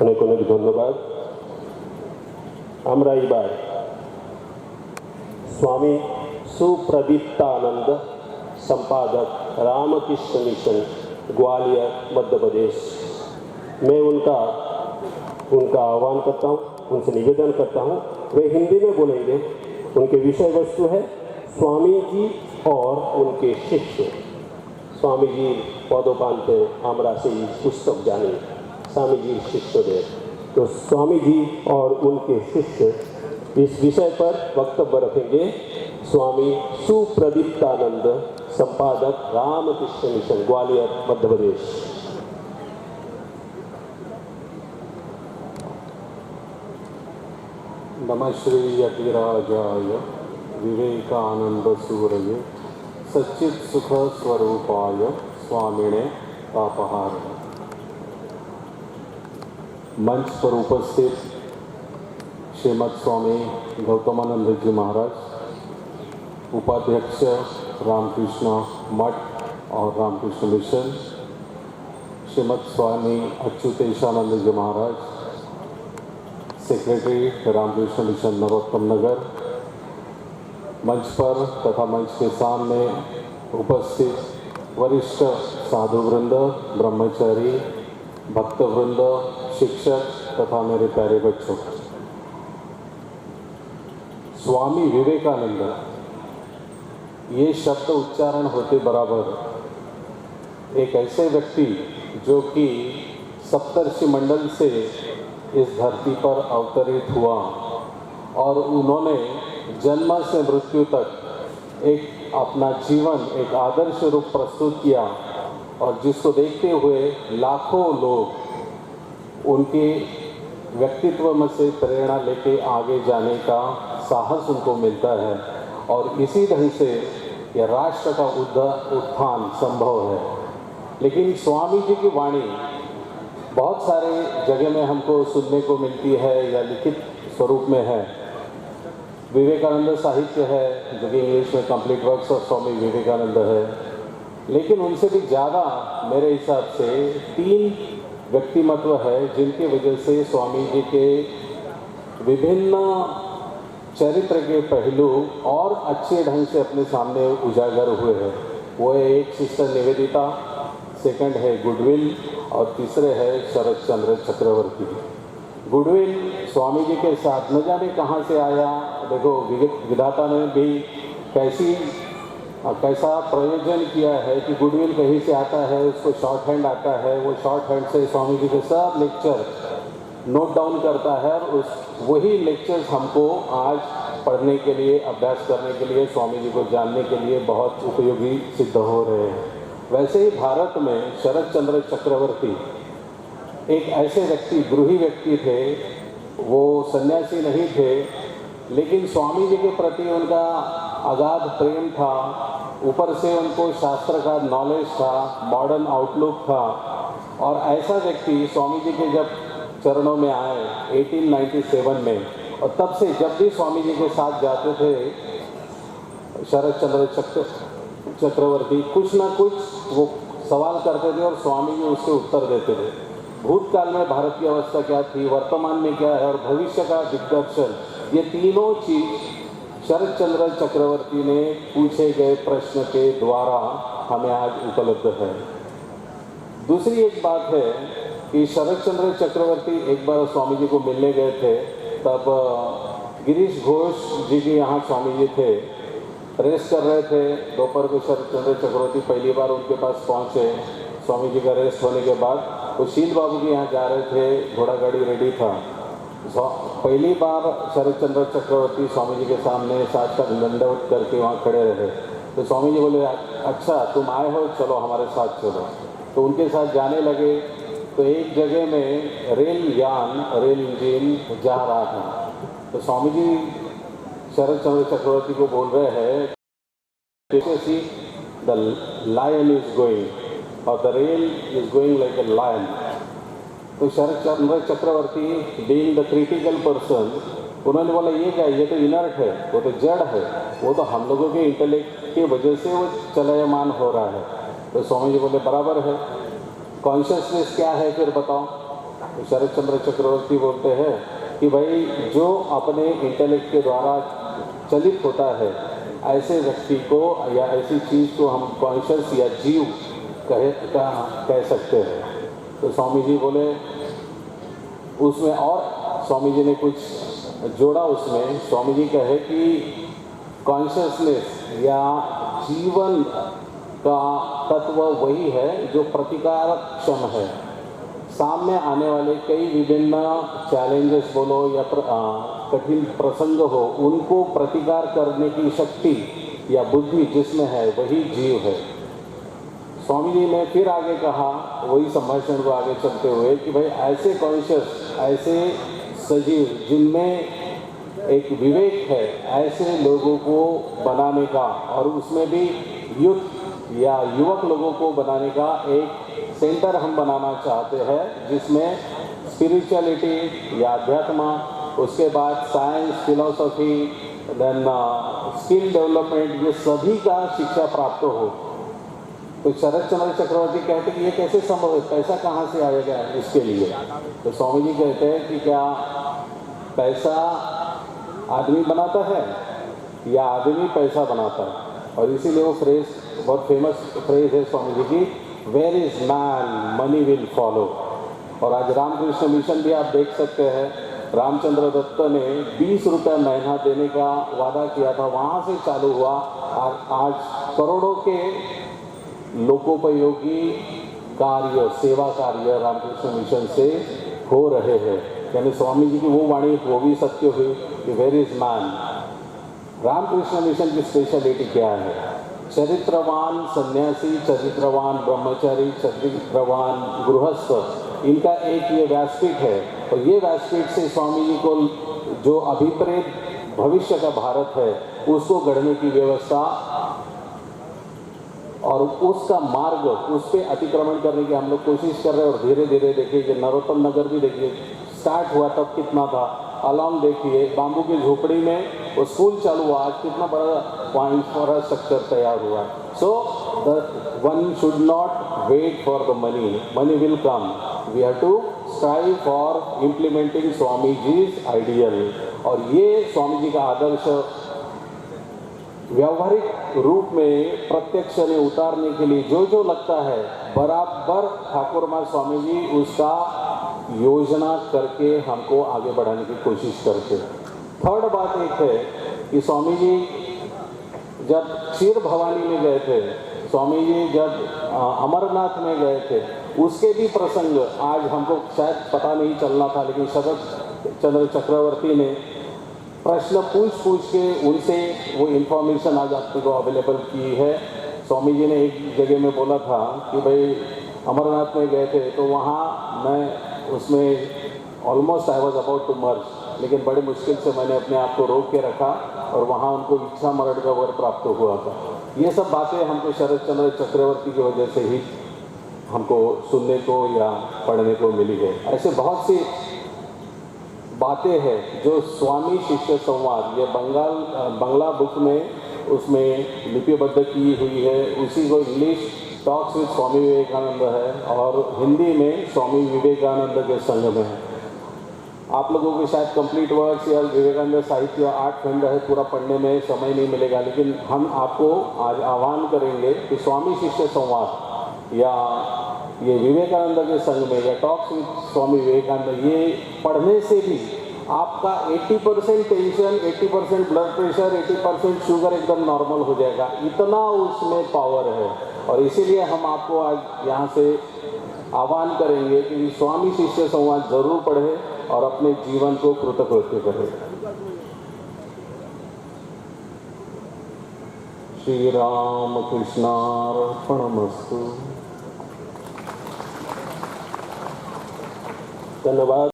অনেক অনেক ধন্যবাদ। আমরা এবার स्वामी सुप्रदीप्तानंद संपादक रामकृष्ण मिशन ग्वालियर मध्य प्रदेश, मैं उनका आह्वान करता हूँ, उनसे निवेदन करता हूँ वे हिंदी में बोलेंगे। उनके विषय वस्तु है स्वामी जी और उनके शिष्य। स्वामी जी पदोपांते आमरा से पुस्तक जाने स्वामी जी शिष्यदेव, तो स्वामी जी और उनके शिष्य इस विषय पर वक्तव्य रखेंगे। स्वामी सुप्रदीप्तानंद संपादक रामकृष्ण मिशन ग्वालियर मध्य प्रदेश। नमः श्री यतिराजाय विवेकानंद सूरये सच्चित सुख स्वरूपाय स्वामिने तापहार। मंच पर उपस्थित श्रीमद स्वामी गौतमानंद जी महाराज, उपाध्यक्ष रामकृष्ण मठ और रामकृष्ण मिशन, श्रीमद स्वामी अच्युतेशानंद जी महाराज, सेक्रेटरी रामकृष्ण मिशन नरोत्तम नगर, मंच पर तथा मंच के सामने उपस्थित वरिष्ठ साधु वृंद, ब्रह्मचारी, भक्त वृंद, शिक्षक तथा मेरे प्यारे बच्चों, स्वामी विवेकानंद ये शब्द उच्चारण होते बराबर एक ऐसे व्यक्ति जो कि सप्तर्षि मंडल से इस धरती पर अवतरित हुआ और उन्होंने जन्म से मृत्यु तक एक अपना जीवन एक आदर्श रूप प्रस्तुत किया और जिसको देखते हुए लाखों लोग उनके व्यक्तित्व में से प्रेरणा लेके आगे जाने का साहस उनको मिलता है और इसी ढंग से यह राष्ट्र का उत्थान संभव है। लेकिन स्वामी जी की वाणी बहुत सारे जगह में हमको सुनने को मिलती है या लिखित स्वरूप में है। विवेकानंद साहित्य है जो कि इंग्लिश में complete works of Swami Vivekananda है, लेकिन उनसे भी ज़्यादा मेरे हिसाब से 3 व्यक्तिमत्व है जिनकी वजह से स्वामी जी के विभिन्न चरित्र के पहलू और अच्छे ढंग से अपने सामने उजागर हुए हैं। वो है एक सिस्टर निवेदिता, सेकंड है गुडविल और तीसरे है शरद चंद्र चक्रवर्ती। गुडविल स्वामी जी के साथ न जाने कहाँ से आया, देखो विधाता ने भी कैसा प्रयोजन किया है कि गुडविल कहीं से आता है, उसको शॉर्ट हैंड आता है, वो शॉर्ट हैंड से स्वामी जी के सब लेक्चर नोट डाउन करता है और वही लेक्चर्स हमको आज पढ़ने के लिए, अभ्यास करने के लिए, स्वामी जी को जानने के लिए बहुत उपयोगी सिद्ध हो रहे हैं। वैसे ही भारत में शरद चंद्र चक्रवर्ती एक ऐसे व्यक्ति, गृही व्यक्ति थे, वो सन्यासी नहीं थे, लेकिन स्वामी जी के प्रति उनका अगाध प्रेम था, ऊपर से उनको शास्त्र का नॉलेज था, मॉडर्न आउटलुक था और ऐसा व्यक्ति स्वामी जी के जब चरणों में आए 1897 में और तब से जब भी स्वामी जी के साथ जाते थे शरद चंद्र चक्रवर्ती कुछ ना कुछ वो सवाल करते थे और स्वामी जी उसके उत्तर देते थे। भूतकाल में भारत की अवस्था क्या थी, वर्तमान में क्या है और भविष्य का दिग्दर्शन, ये तीनों चीज शरद चंद्र चक्रवर्ती ने पूछे गए प्रश्न के द्वारा हमें आज उपलब्ध है। दूसरी एक बात है कि शरद चंद्र चक्रवर्ती एक बार स्वामी जी को मिलने गए थे, तब गिरीश घोष जी के यहाँ स्वामी जी थे, रेस्ट कर रहे थे। दोपहर को शरद चंद्र चक्रवर्ती पहली बार उनके पास पहुँचे। स्वामी जी का रेस्ट होने के बाद वो शील बाबू के यहाँ जा रहे थे, घोड़ा गाड़ी रेडी था। पहली बार शरद चंद्र चक्रवर्ती स्वामी जी के सामने साष्टांग दंडवत करके वहाँ खड़े रहे। तो स्वामी जी बोले, अच्छा तुम आए हो, चलो हमारे साथ चलो। तो उनके साथ जाने लगे तो एक जगह में रेल इंजन जा रहा था। तो स्वामी जी शरद चंद्र चक्रवर्ती को बोल रहे हैं, द लायन इज गोइंग और the rail is going like a lion. तो Sharad Chandra Chakravarti being the critical person, उन्होंने बोला ये क्या, ये तो इनर्ट है, वो तो जड़ है, वो तो हम लोगों के इंटेलेक्ट की वजह से वो चलायमान हो रहा है। तो स्वामी जी बोले बराबर है, कॉन्शियसनेस क्या है फिर बताओ। तो शरद चंद्र चक्रवर्ती बोलते हैं कि भाई जो अपने इंटेलेक्ट के द्वारा चलित होता है ऐसे व्यक्ति को या ऐसी चीज़ को हम कॉन्शियस या जीव कह सकते हैं। तो स्वामी जी बोले उसमें, और स्वामी जी ने कुछ जोड़ा उसमें। स्वामी जी कहे कि कॉन्शियसनेस या जीवन का तत्व वही है जो प्रतिकार क्षम है। सामने आने वाले कई विभिन्न चैलेंजेस बोलो या कठिन प्रसंग हो, उनको प्रतिकार करने की शक्ति या बुद्धि जिसमें है वही जीव है। स्वामी जी ने फिर आगे कहा, वही संभाषण को आगे चलते हुए, कि भाई ऐसे कॉन्शियस, ऐसे सजीव जिनमें एक विवेक है, ऐसे लोगों को बनाने का, और उसमें भी युद्ध या युवक लोगों को बनाने का एक सेंटर हम बनाना चाहते हैं, जिसमें स्पिरिचुअलिटी या अध्यात्म, उसके बाद science, philosophy, then skill development, ये सभी का शिक्षा प्राप्त हो। तो शरद चंद्र चक्रवर्ती कहते कि ये कैसे संभव है, पैसा कहाँ से आएगा इसके लिए? तो स्वामी जी कहते हैं कि क्या पैसा आदमी बनाता है या आदमी पैसा बनाता है? और इसीलिए वो फ्रेज, बहुत फेमस फ्रेज है स्वामी जी की, where is man money will follow. और आज रामकृष्ण मिशन भी आप देख सकते हैं, रामचंद्र दत्त ने 20 रुपये महीना देने का वादा किया था, वहाँ से चालू हुआ, और आज करोड़ों के लोकोपयोगी कार्य, सेवा कार्य रामकृष्ण मिशन से हो रहे हैं। यानी स्वामी जी की वो वाणी वो भी सत्य हुई कि where is man. Ramakrishna mission की स्पेशलिटी क्या है? चरित्रवान सन्यासी, चरित्रवान ब्रह्मचारी, चरित्रवान गृहस्थ, इनका एक ये व्यासपीठ है। और ये व्यासपीठ से स्वामी जी को जो अभिप्रेत भविष्य का भारत है उसको गढ़ने की व्यवस्था और उसका मार्ग, उस पर अतिक्रमण करने की हम लोग कोशिश कर रहे हैं। और धीरे धीरे देखिए कि नरोत्तम नगर भी देखिए स्टार्ट हुआ तब कितना था, अलॉन्ग देखिए बाम्बू की झोपड़ी में वो स्कूल चालू हुआ, आज कितना बड़ा इंफ्रास्ट्रक्चर तैयार हुआ। So the one should not wait for the money, money will come, we have to strive for implementing Swami जीज आइडियल। और ये स्वामी जी का आदर्श व्यावहारिक रूप में प्रत्यक्ष में उतारने के लिए जो जो लगता है बराबर ठाकुर माँ स्वामी जी उसका योजना करके हमको आगे बढ़ाने की कोशिश करते हैं। थर्ड बात एक है कि स्वामी जी जब क्षीर भवानी में गए थे, स्वामी जी जब अमरनाथ में गए थे, उसके भी प्रसंग आज हमको शायद पता नहीं चलना था, लेकिन शरद चंद्र चक्रवर्ती ने प्रश्न पूछ के उनसे वो इन्फॉर्मेशन आज आपको अवेलेबल की है। स्वामी जी ने एक जगह में बोला था कि भाई अमरनाथ में गए थे तो वहाँ मैं उसमें almost I was about to merge, लेकिन बड़ी मुश्किल से मैंने अपने आप को रोक के रखा और वहाँ उनको इच्छा मरण का वर प्राप्त हुआ था। ये सब बातें हमको शरद चंद्र चक्रवर्ती की वजह से ही हमको सुनने को या पढ़ने को मिली है। ऐसे बहुत सी बातें हैं जो स्वामी शिष्य संवाद, ये बंगला बुक में उसमें लिपिबद्ध की हुई है। उसी को English talks with Swami Vivekananda है और हिंदी में स्वामी विवेकानंद के संग में है। आप लोगों को शायद कंप्लीट वर्क्स या विवेकानंद साहित्य 8 खंड है, पूरा पढ़ने में समय नहीं मिलेगा, लेकिन हम आपको आज आह्वान करेंगे कि स्वामी शिष्य संवाद या ये विवेकानंद के संग में या टॉक्स विद स्वामी विवेकानंद, ये पढ़ने से भी आपका 80% टेंशन, 80% ब्लड प्रेशर, 80% शुगर एकदम नॉर्मल हो जाएगा। इतना उसमें पावर है। और इसीलिए हम आपको आज यहाँ से आह्वान करेंगे कि स्वामी शिष्य संवाद जरूर पढ़ें और अपने जीवन को कृतकृत्य करें। श्री राम कृष्णार्पणमस्तु। धन्यवाद